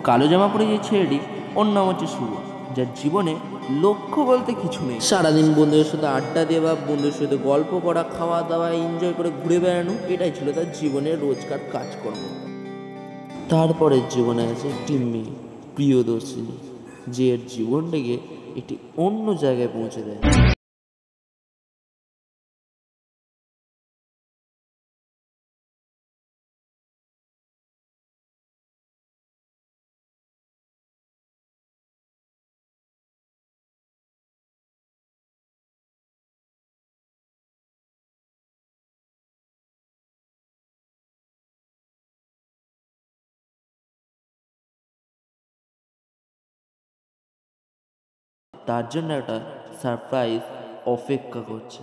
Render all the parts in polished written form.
কালো জামা পরে যে ছেলেটি, ওর নাম হচ্ছে শুভ, যার জীবনে লক্ষ্য বলতে কিছু নেই। সারাদিন বন্ধুদের সাথে আড্ডা দেওয়া, বন্ধুদের সাথে গল্প করা, খাওয়া দাওয়া, এনজয় করে ঘুরে বেড়ানো, এটাই ছিল তার জীবনের রোজকার কাজকর্ম। তারপরে জীবনে আছে একটি মেয়ে, প্রিয়দর্শিনী, যে এর জীবনটাকে একটি অন্য জায়গায় পৌঁছে দেয়। তার জন্য একটা সারপ্রাইজ অপেক্ষা করছে।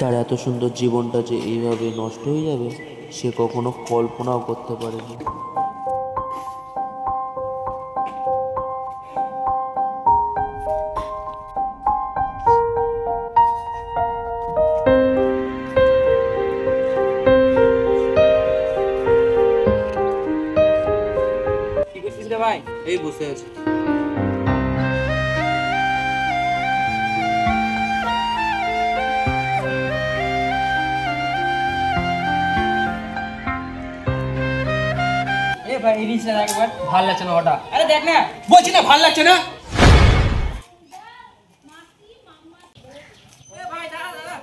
তার এত সুন্দর জীবনটা যে এইভাবে নষ্ট হয়ে যাবে, সে কখনো কল্পনাও করতে পারেনি। কি করছিস রে ভাই? এই বসে আছে। এ ভাই এই রিলসটা দেখ একবার, ভালো লাগছে না ওটা। আরে দেখ না, বলছি না ভালো লাগছে না। এ ভাই দাঁড়া দাঁড়া।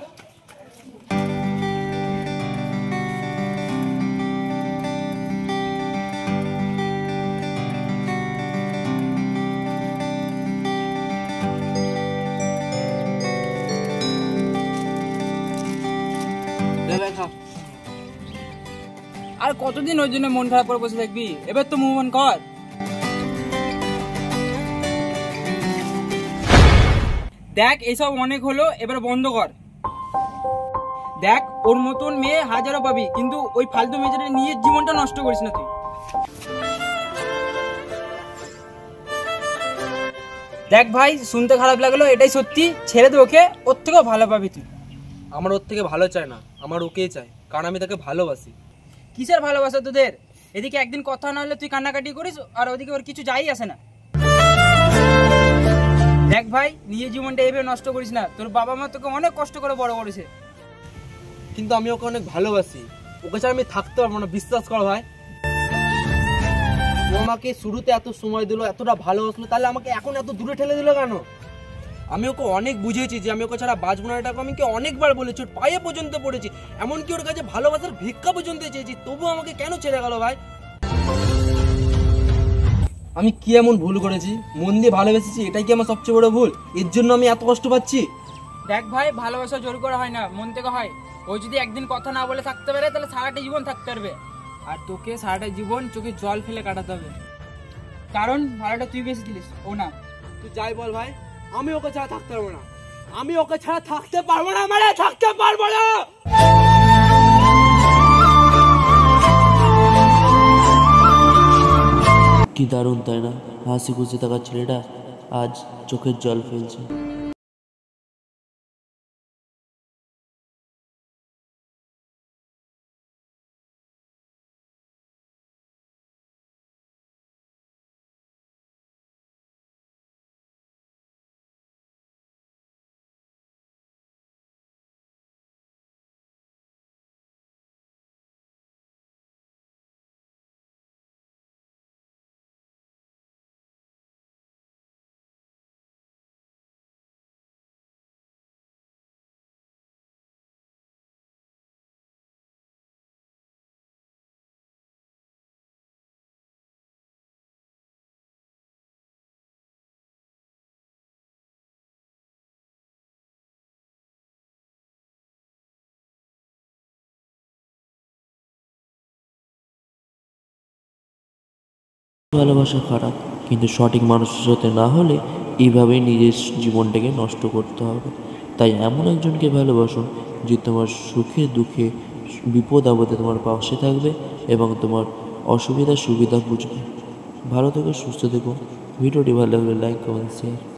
আর কতদিন ওই জন্য মন খারাপ করে বসে থাকবি? এবার তো মুভ অন কর। দেখ এইসব অনেক হলো, এবার বন্ধ কর। দেখ ওর মতন মেয়ে হাজারো পাবি, কিন্তু ওই ফালতু মেয়েটা নিয়ে জীবনটা নষ্ট করিস না তুই। দেখ ভাই, শুনতে খারাপ লাগলো, এটাই সত্যি। ছেড়ে দে ওকে, ওর থেকেও ভালো পাবি তুই। আমার ওর থেকে ভালো চাই না, আমার ওকেই চাই, কারণ আমি তাকে ভালোবাসি। কিসের ভালোবাসা তোদের? এদিকে একদিন কথা না হলে তুই কান্নাকাটি করিস, আর ওদিকে ওর কিছু যাই আসে না। দেখ ভাই, নিজের জীবনটা এইভাবে নষ্ট করিস না। তোর বাবা মা তোকে অনেক কষ্ট করে বড় করেছে। কিন্তু আমি ওকে অনেক ভালোবাসি, ওকে ছাড়া আমি থাকতে পারবো না, বিশ্বাস কর ভাই। ও আমাকে শুরুতে এত সময় দিল, এতটা ভালোবাসলো, তাহলে আমাকে এখন এত দূরে ঠেলে দিল কেন? আমি ওকে অনেক বুঝিয়েছি যে আমি ওকে ছাড়া বাঁচবো না, এটাকে আমি অনেকবার বলেছি, ওর পায়ে পর্যন্ত পড়েছি, এমনকি ওর কাছে ভালোবাসার ভিক্ষা পর্যন্ত চেয়েছি, তবু আমাকে কেন ছেড়ে গেল ভাই? আমি কি এমন ভুল করেছি? মন দিয়ে ভালোবেসেছি, এটাই কি আমার সবচেয়ে বড় ভুল? এর জন্য আমি এত কষ্ট পাচ্ছি? দেখ ভাই, ভালোবাসা জোর করা হয় না, মন থেকে হয়। ও যদি একদিন কথা না বলে থাকতে পারে, তাহলে সারাটা জীবন থাকতে পারবে। আর তোকে সারাটা জীবন চোখে জল ফেলে কাটাতে হবে, কারণ ভালোটা তুই বেঁচেছিলিস, ও না। তুই যাই বল ভাই, আমি ওকে ছাড়া থাকতে পারবো না, আমি ওকে ছাড়া থাকতে পারবো না, মানে থাকতে পারবো না। কি দারুণ তাই না? হাসি খুশি থাকা ছেলেটা আজ চোখের জল ফেলছে। ভালোবাসা খারাপ, কিন্তু সঠিক মানুষের সাথে না হলে এইভাবেই নিজের জীবনটাকে নষ্ট করতে হবে। তাই এমন একজনকে ভালোবাসুন যে তোমার সুখে দুঃখে বিপদ আপদে তোমার পাশে থাকবে এবং তোমার অসুবিধা সুবিধা বুঝবে। ভালো থেকো, সুস্থ থেকো। ভিডিওটি ভালো লাগলে লাইক কমেন্ট শেয়ার।